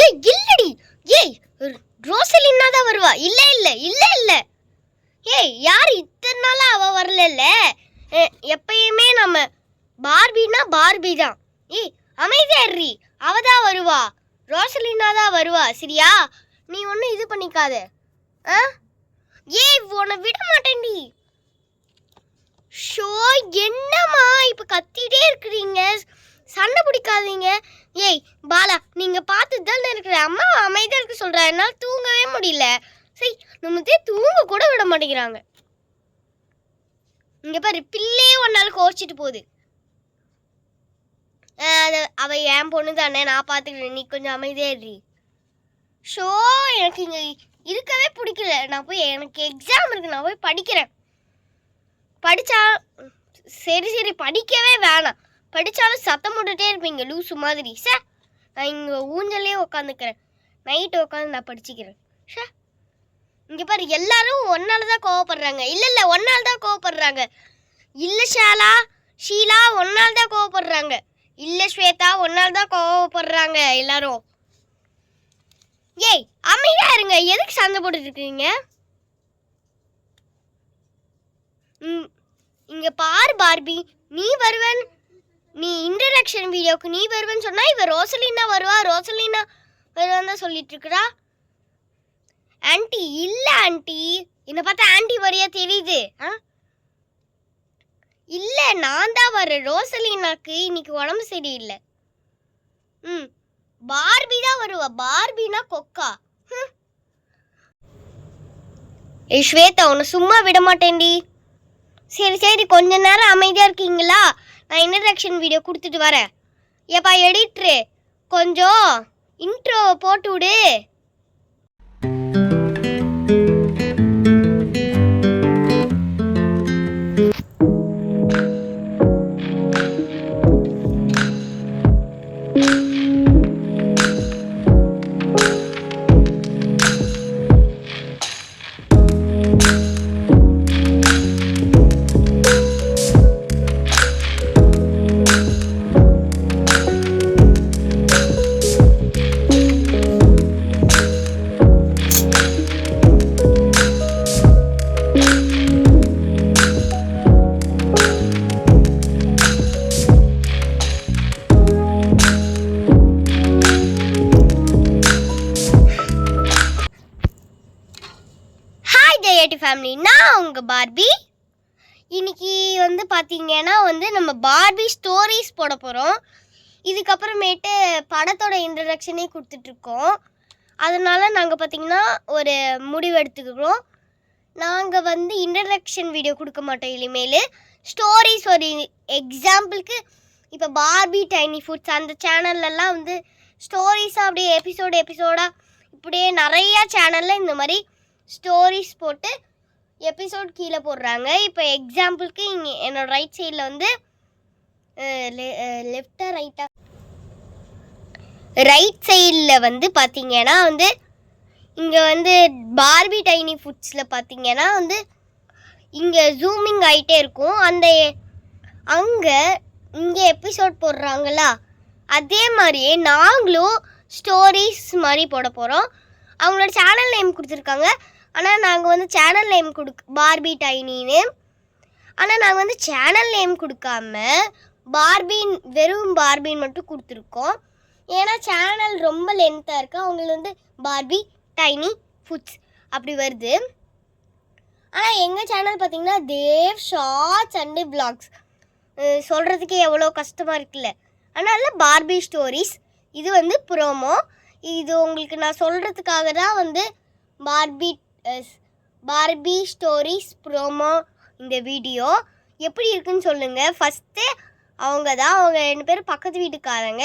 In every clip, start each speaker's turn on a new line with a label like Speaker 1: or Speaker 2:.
Speaker 1: ஏய் இல்லடி, ஏய் ரோசலினா தான் வருவா. இல்ல இல்ல இல்ல இல்ல, ஏய் யார் இத்தனை நாளா அவ வரல. எப்பயுமே நம்ம பார்பினா பார்பி தான். ஏய் அமைதியாரி, அவ தான் வருவா, ரோசலினா தான் வருவா. சரியா, நீ ஒன்றும் இது பண்ணிக்காத. ஏய் உன்னை விட மாட்டேன்டி. ஷோ என்னம்மா இப்போ கத்திட்டே இருக்கிறீங்க, சண்டை பிடிக்காதீங்க. ஏய் பாலா, நீங்கள் பார்த்துட்டு தானே இருக்கிற, அம்மா அமைதியாக இருக்க சொல்கிறேன், என்னால் தூங்கவே முடியல. சரி நம்மதே தூங்க கூட விட மாட்டேங்கிறாங்க. இங்கே பாரு, பிள்ளையே ஒரு நாள் கோச்சிட்டு போகுது. அவ என் பொண்ணு தானே, நான் பார்த்துக்கிறேன், நீ கொஞ்சம் அமைதியாக இரு. ஷோ எனக்கு இங்கே இருக்கவே பிடிக்கல. நான் போய், எனக்கு எக்ஸாம் இருக்கு, நான் போய் படிக்கிறேன். படித்தா சரி சரி, படிக்கவே வேணாம், படித்தாலும் சத்தம் போட்டுகிட்டே இருப்பீங்க லூசு மாதிரி. சார் நான் இங்கே ஊஞ்சலே உட்காந்துக்கிறேன், நைட்டு உட்காந்து நான் படிச்சுக்கிறேன். சார் இங்கே பாரு, எல்லாரும் ஒன்னால தான் கோவப்படுறாங்க. இல்லை இல்லை, ஒன்னால் தான் கோவப்படுறாங்க. இல்லை ஷீலா ஒன்னால் தான் கோவப்படுறாங்க. இல்லை ஸ்வேதா ஒன்னால் தான் கோவப்படுறாங்க எல்லாரும். ஏய் அமைதியா இருங்க, எதுக்கு சண்டை போட்டுட்டு இருக்கீங்க? இங்க பாரு பார்பி, நீ வருவன், நீ இன்ட்ரடக்ஷன் வீடியோக்கு நீ வருவன்னு சொன்னா இவ ரோசலினா வருவான்னு தான் சொல்லிட்டு இருக்கா. ஆன்ட்டி இல்ல ஆன்ட்டி, என்னை பார்த்தா ஆன்ட்டி வரையா தெரியுது? இல்ல நான் தான் வரேன், ரோசலினாக்கு இன்னைக்கு உடம்பு சரியில்லை. பார்பி தான் வருவா, பார்பினா கொக்கா. ஏய் ஸ்வேதா, உன்னை சும்மா விட மாட்டேன்டி. சரி சரி, கொஞ்ச நேரம் அமைதியாக இருக்கீங்களா? நான் இன்ட்ரடக்ஷன் வீடியோ கொடுத்துட்டு வரேன். ஏப்பா எடிட்ரு, கொஞ்சம் இன்ட்ரோ போட்டு விடு. ஃபேமிலி, நான் உங்கள் பார்பி. இன்னைக்கு பார்த்தீங்கன்னா நம்ம பார்பி ஸ்டோரிஸ் போட போகிறோம். இதுக்கப்புறமேட்டு படத்தோட இன்ட்ரடக்ஷனே கொடுத்துட்ருக்கோம். அதனால் நாங்கள் பார்த்தீங்கன்னா ஒரு முடிவு எடுத்துக்கிறோம். நாங்கள் இன்ட்ரடக்ஷன் வீடியோ கொடுக்க மாட்டோம் இனிமேல். ஸ்டோரிஸ், ஒரு எக்ஸாம்பிளுக்கு இப்போ பார்பி டைனி ஃபுட்ஸ் அந்த சேனல்லலாம் ஸ்டோரிஸாக அப்படியே எபிசோடாக இப்படியே நிறையா சேனலில் இந்த மாதிரி ஸ்டோரிஸ் போட்டு எபிசோட் கீழே போடுறாங்க. இப்போ எக்ஸாம்பிளுக்கு இங்கே என்னோட ரைட் சைடில் லெஃப்டா ரைட்டா, ரைட் சைடில் பார்த்தீங்கன்னா இங்கே பார்பி டைனி ஃபுட்ஸில் பார்த்தீங்கன்னா இங்கே ஜூமிங் ஆகிட்டே இருக்கும். இங்கே எபிசோட் போடுறாங்களா, அதே மாதிரியே நாங்களும் ஸ்டோரிஸ் மாதிரி போட போகிறோம். அவங்களோட சேனல் நேம் கொடுத்துருக்காங்க, ஆனால் நாங்கள் சேனல் நேம் பார்பி டைனின்னு. ஆனால் நாங்கள் சேனல் நேம் கொடுக்காம பார்பின், வெறும் பார்பின் மட்டும் கொடுத்துருக்கோம். ஏன்னா சேனல் ரொம்ப லென்த்தாக இருக்குது, அவங்களுக்கு பார்பி டைனி ஃபுட்ஸ் அப்படி வருது. ஆனால் எங்கள் சேனல் பார்த்திங்கன்னா தேவ் ஷார்ட்ஸ் அண்டு விளாக்ஸ், சொல்கிறதுக்கே எவ்வளோ கஷ்டமாக இருக்குல்ல. அதனால் பார்பி ஸ்டோரிஸ், இது ப்ரோமோ. இது உங்களுக்கு நான் சொல்கிறதுக்காக தான் பார்பி ஸ்டோரிஸ் ப்ரோமோ இந்த வீடியோ. எப்படி இருக்குன்னு சொல்லுங்கள். ஃபஸ்ட்டு அவங்க 2 பேரும் பக்கத்து வீட்டுக்காரங்க.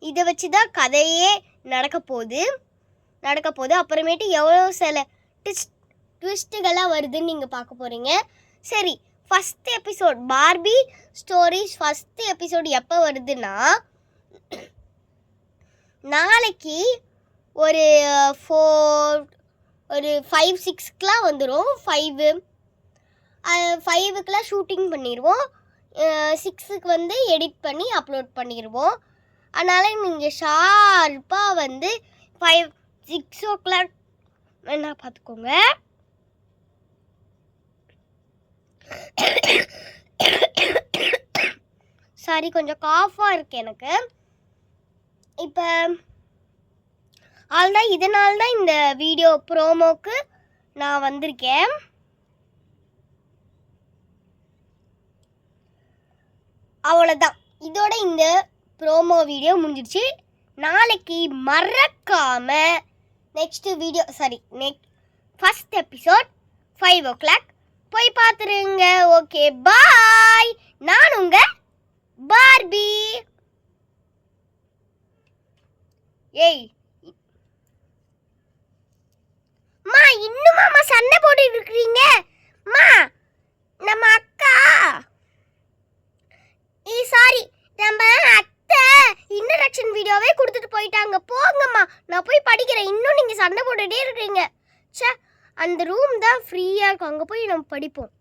Speaker 1: இதை வச்சு தான் கதையே நடக்க போகுது. அப்புறமேட்டு எவ்வளோ சில ட்விஸ்ட்டுகளாக வருதுன்னு நீங்கள் பார்க்க போகிறீங்க. சரி, first episode Barbie stories first episode எப்போ வருதுன்னா, நாளைக்கு ஒரு 5-6க்குலாம் வந்துடும். 5க்குலாம் ஷூட்டிங் பண்ணிடுவோம். 6க்கு எடிட் பண்ணி அப்லோட் பண்ணிடுவோம். அதனால் நீங்கள் ஷார்ப்பாக 6 o'clock என்ன பார்த்துக்கோங்க. சாரி, கொஞ்சம் காஃபாக இருக்குது எனக்கு. இப்போ அதுதான் இதனால தான் இந்த வீடியோ ப்ரோமோக்கு நான் வந்திருக்கேன். அவ்வளோதான், இதோட இந்த ப்ரோமோ வீடியோ முடிஞ்சிடுச்சு. நாளைக்கு மறக்காம next video first episode 5 o'clock போய் பார்த்துருங்க. ஓகே, பாய். நான் உங்க பார்பி. ஏய் மா, இன்னுமாமா சண்டை போட்டுட்டு இருக்கிறீங்க? மா, நம்ம அக்கா சாரி நம்ம அத்தை இன்ட்ரடக்ஷன் வீடியோவே கொடுத்துட்டு போயிட்டாங்க. போங்கம்மா, நான் போய் படிக்கிறேன். இன்னும் நீங்கள் சண்டை போட்டுகிட்டே இருக்கீங்க. சே, அந்த ரூம் தான் ஃப்ரீயாக இருக்கும், அங்கே போய் நம்ம படிப்போம்.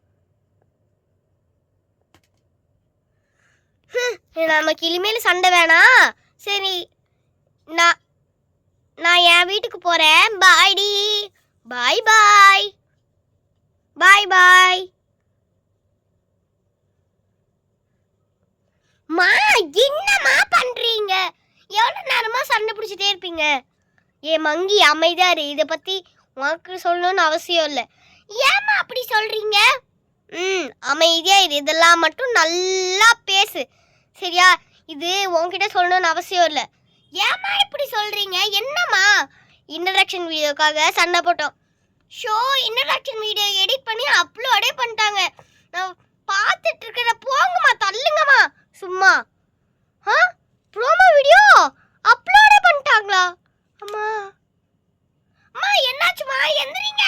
Speaker 1: நமக்கு இனிமேல் சண்டை வேணாம். சரி, நான் என் வீட்டுக்கு போகிறேன். பாய்டி. பாய் பாய் பாய் பாய். மா, என்னம்மா பண்றீங்க? எவ்வளோ நேரமா சண்டை பிடிச்சிட்டே இருப்பீங்க? மங்கி அமைதியா இரு. இதை பத்தி உனக்கு சொல்லணும்னு அவசியம் இல்லை. ஏம்மா அப்படி சொல்றீங்க? அமைதியா இரு. இதெல்லாம் மட்டும் நல்லா பேசு, சரியா? இது உன்கிட்ட சொல்லணும்னு அவசியம் இல்லை. ஏம்மா இப்படி சொல்றீங்க? என்னம்மா? இன்ட்ரடக்ஷன் வீடியோக்காக சண்டை போட்டோம். இன்ட்ரடக்ஷன் வீடியோ எடிட் பண்ணி அப்லோடே பண்ணிட்டாங்க. நான் பார்த்துட்டு இருக்கிற. போங்கம்மா, தள்ளுங்கம்மா சும்மா. ப்ரோமோ வீடியோ அப்லோடே பண்ணிட்டாங்களா? அம்மா, என்னாச்சுமா? எந்திரிங்க.